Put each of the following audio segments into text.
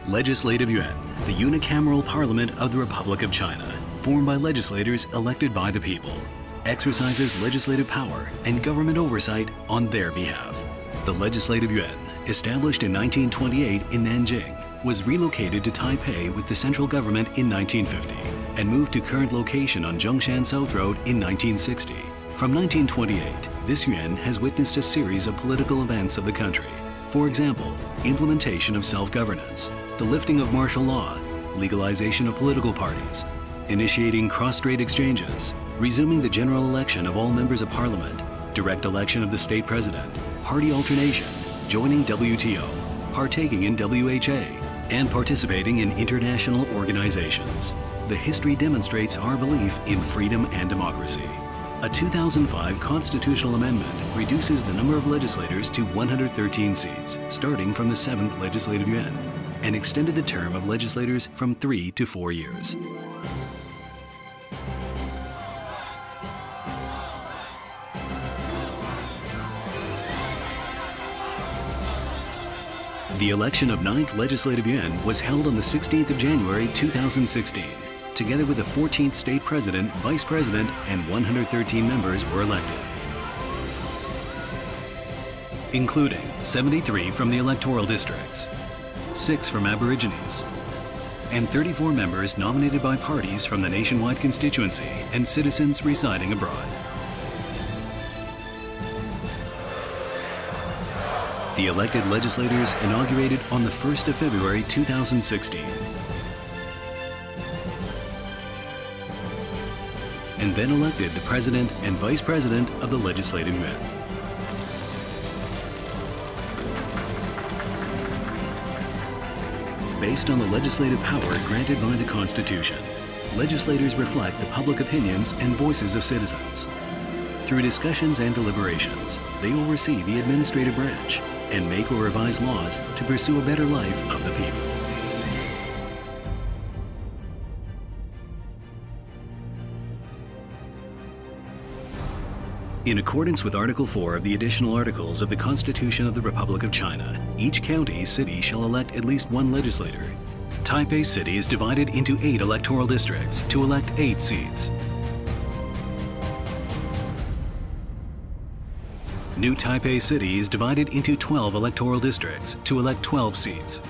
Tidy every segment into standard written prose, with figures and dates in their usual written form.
Legislative Yuan, the unicameral parliament of the Republic of China, formed by legislators elected by the people, exercises legislative power and government oversight on their behalf. The Legislative Yuan, established in 1928 in Nanjing, was relocated to Taipei with the central government in 1950 and moved to current location on Zhongshan South Road in 1960. From 1928, this yuan has witnessed a series of political events of the country. For example, implementation of self-governance, the lifting of martial law, legalization of political parties, initiating cross-strait exchanges, resuming the general election of all members of parliament, direct election of the state president, party alternation, joining WTO, partaking in WHA, and participating in international organizations. The history demonstrates our belief in freedom and democracy. A 2005 constitutional amendment reduces the number of legislators to 113 seats, starting from the 7th Legislative Yuan, and extended the term of legislators from 3 to 4 years. The election of 9th Legislative Yuan was held on the 16th of January 2016. Together with the 14th state president, vice president, and 113 members were elected, including 73 from the electoral districts, 6 from Aborigines, and 34 members nominated by parties from the nationwide constituency and citizens residing abroad. The elected legislators inaugurated on the 1st of February 2016. And then elected the President and Vice President of the Legislative Yuan. Based on the legislative power granted by the Constitution, legislators reflect the public opinions and voices of citizens. Through discussions and deliberations, they oversee the administrative branch and make or revise laws to pursue a better life of the people. In accordance with Article 4 of the additional articles of the Constitution of the Republic of China, each county, city shall elect at least one legislator. Taipei City is divided into 8 electoral districts to elect 8 seats. New Taipei City is divided into 12 electoral districts to elect 12 seats.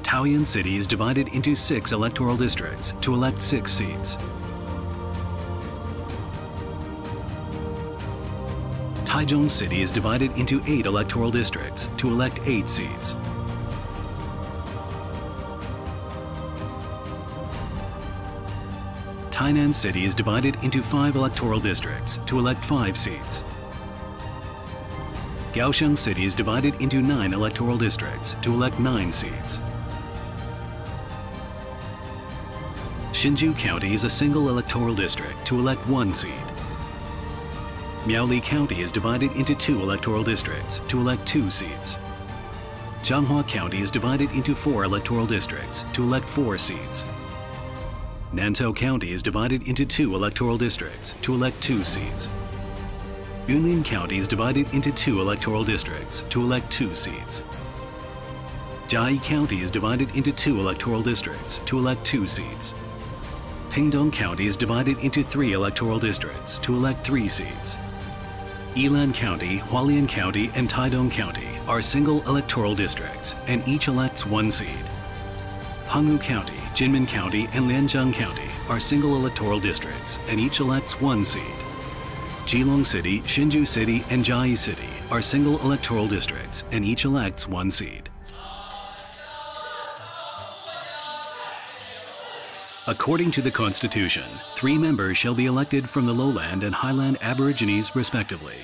Taoyuan City is divided into 6 electoral districts to elect 6 seats. Taichung City is divided into 8 electoral districts to elect 8 seats. Tainan City is divided into 5 electoral districts to elect 5 seats. Kaohsiung City is divided into 9 electoral districts to elect 9 seats. Hsinchu County is a single electoral district to elect 1 seat. Miaoli County is divided into 2 electoral districts to elect 2 seats. Changhua County is divided into 4 electoral districts to elect 4 seats. Nantou County is divided into 2 electoral districts to elect 2 seats. Yunlin County is divided into 2 electoral districts to elect 2 seats. Jiayi County is divided into 2 electoral districts to elect 2 seats. Pingdong County is divided into 3 electoral districts to elect 3 seats. Yilan County, Hualien County, and Taidong County are single electoral districts, and each elects 1 seat. Penghu County, Jinmen County, and Lianjiang County are single electoral districts, and each elects 1 seat. Keelung City, Hsinchu City, and Jiayi City are single electoral districts, and each elects 1 seat. According to the Constitution, 3 members shall be elected from the lowland and highland Aborigines respectively.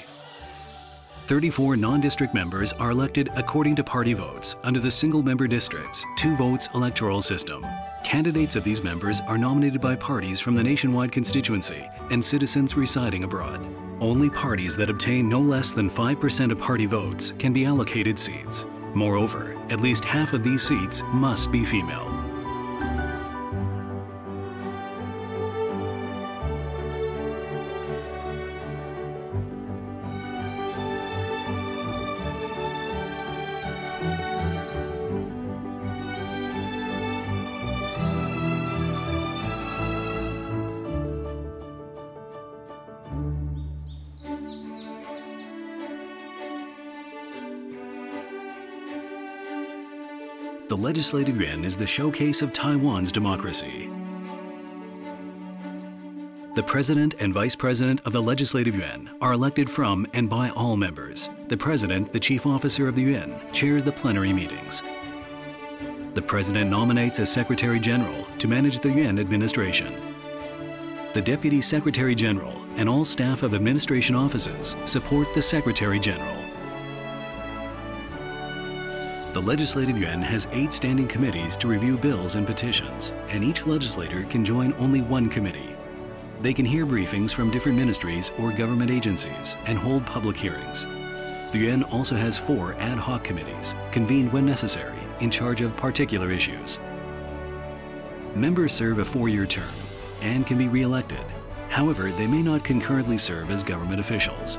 34 non-district members are elected according to party votes under the single-member districts, 2 votes electoral system. Candidates of these members are nominated by parties from the nationwide constituency and citizens residing abroad. Only parties that obtain no less than 5% of party votes can be allocated seats. Moreover, at least half of these seats must be female. The Legislative Yuan is the showcase of Taiwan's democracy. The President and Vice President of the Legislative Yuan are elected from and by all members. The President, the Chief Officer of the Yuan, chairs the plenary meetings. The President nominates a Secretary General to manage the Yuan administration. The Deputy Secretary General and all staff of administration offices support the Secretary General. The Legislative Yuan has 8 standing committees to review bills and petitions, and each legislator can join only one committee. They can hear briefings from different ministries or government agencies and hold public hearings. The Yuan also has 4 ad hoc committees, convened when necessary, in charge of particular issues. Members serve a 4-year term and can be re-elected. However, they may not concurrently serve as government officials.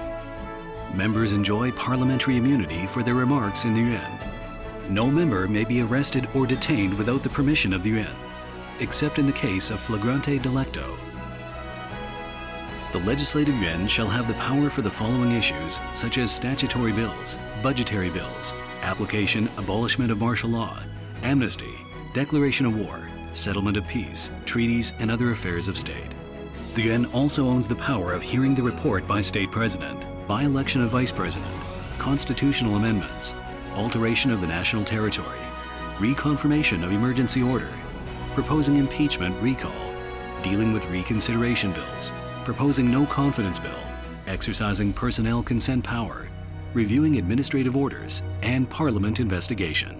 Members enjoy parliamentary immunity for their remarks in the Yuan. No member may be arrested or detained without the permission of the Yuan, except in the case of flagrante delicto. The Legislative Yuan shall have the power for the following issues, such as statutory bills, budgetary bills, application, abolishment of martial law, amnesty, declaration of war, settlement of peace, treaties, and other affairs of state. The Yuan also owns the power of hearing the report by State President, by election of Vice President, constitutional amendments, alteration of the national territory, reconfirmation of emergency order, proposing impeachment recall, dealing with reconsideration bills, proposing no confidence bill, exercising personnel consent power, reviewing administrative orders, and parliament investigation.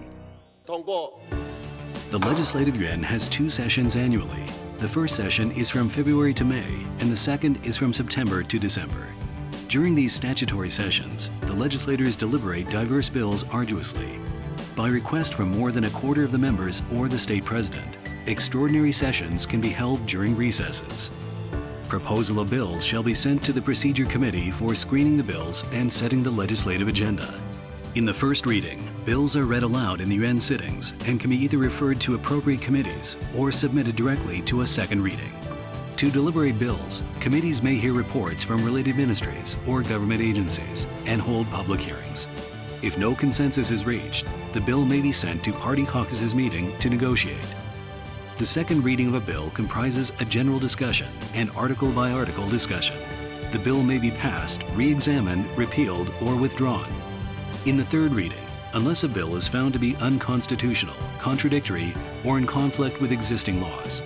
The Legislative Yuan has 2 sessions annually. The first session is from February to May, and the second is from September to December. During these statutory sessions, the legislators deliberate diverse bills arduously. By request from more than a quarter of the members or the state president, extraordinary sessions can be held during recesses. Proposal of bills shall be sent to the Procedure Committee for screening the bills and setting the legislative agenda. In the first reading, bills are read aloud in the Yuan sittings and can be either referred to appropriate committees or submitted directly to a second reading. To deliberate bills, committees may hear reports from related ministries or government agencies and hold public hearings. If no consensus is reached, the bill may be sent to party caucuses meeting to negotiate. The second reading of a bill comprises a general discussion and article-by-article discussion. The bill may be passed, re-examined, repealed, or withdrawn. In the third reading, unless a bill is found to be unconstitutional, contradictory, or in conflict with existing laws,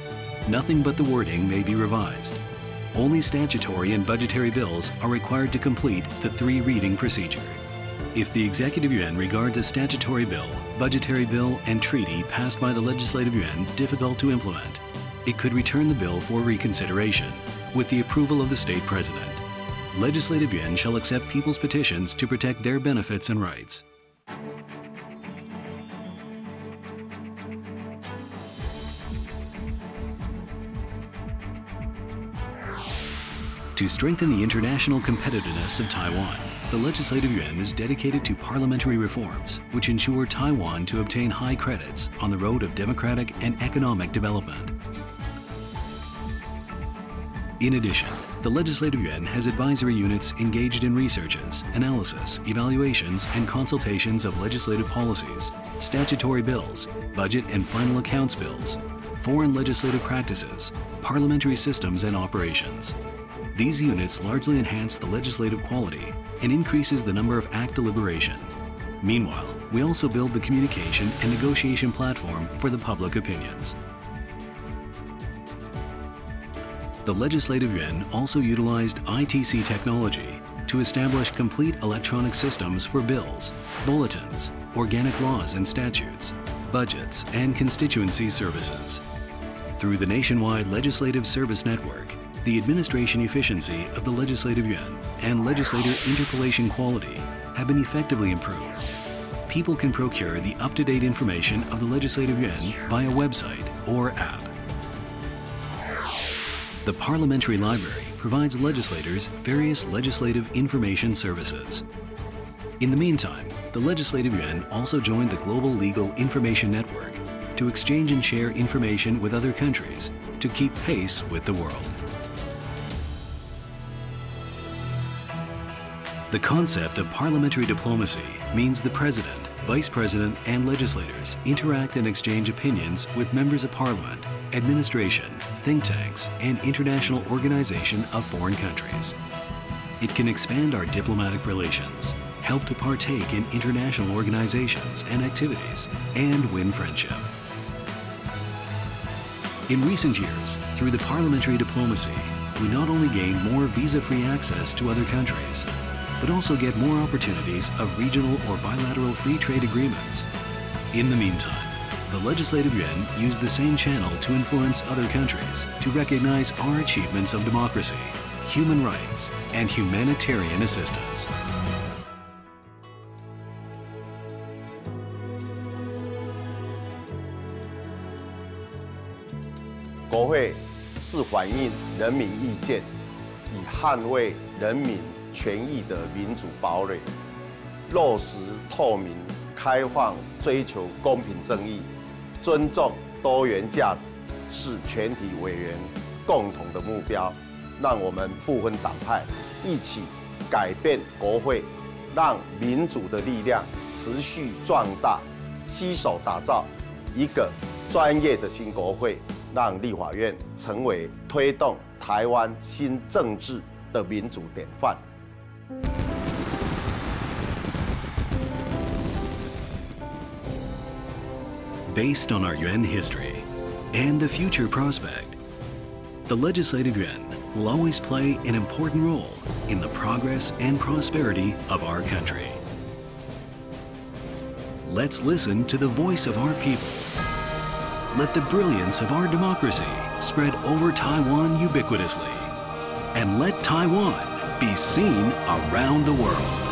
nothing but the wording may be revised. Only statutory and budgetary bills are required to complete the 3-reading procedure. If the Executive Yuan regards a statutory bill, budgetary bill, and treaty passed by the Legislative Yuan difficult to implement, it could return the bill for reconsideration, with the approval of the State President. Legislative Yuan shall accept people's petitions to protect their benefits and rights. To strengthen the international competitiveness of Taiwan, the Legislative Yuan is dedicated to parliamentary reforms which ensure Taiwan to obtain high credits on the road of democratic and economic development. In addition, the Legislative Yuan has advisory units engaged in researches, analysis, evaluations, and consultations of legislative policies, statutory bills, budget and final accounts bills, foreign legislative practices, parliamentary systems and operations. These units largely enhance the legislative quality and increases the number of act deliberation. Meanwhile, we also build the communication and negotiation platform for the public opinions. The Legislative Yuan also utilized ITC technology to establish complete electronic systems for bills, bulletins, organic laws and statutes, budgets, and constituency services. Through the nationwide Legislative Service Network, the administration efficiency of the Legislative Yuan and legislator interpellation quality have been effectively improved. People can procure the up-to-date information of the Legislative Yuan via website or app. The Parliamentary Library provides legislators various legislative information services. In the meantime, the Legislative Yuan also joined the Global Legal Information Network to exchange and share information with other countries to keep pace with the world. The concept of parliamentary diplomacy means the President, Vice President and legislators interact and exchange opinions with members of parliament, administration, think tanks, and international organization of foreign countries. It can expand our diplomatic relations, help to partake in international organizations and activities, and win friendship. In recent years, through the parliamentary diplomacy, we not only gain more visa-free access to other countries, but also get more opportunities of regional or bilateral free trade agreements. In the meantime, the Legislative Yuan used the same channel to influence other countries to recognize our achievements of democracy, human rights, and humanitarian assistance. 国会是反映人民意见，以捍卫人民权益的民主堡垒，落实透明、开放，追求公平正义，尊重多元价值，是全体委员共同的目标。让我们不分党派，一起改变国会，让民主的力量持续壮大，携手打造一个专业的新国会。 让立法院成为推动台湾新政治的民主典范。Based on our Yuan history and the future prospect, the Legislative Yuan will always play an important role in the progress and prosperity of our country. Let's listen to the voice of our people. Let the brilliance of our democracy spread over Taiwan ubiquitously, and let Taiwan be seen around the world.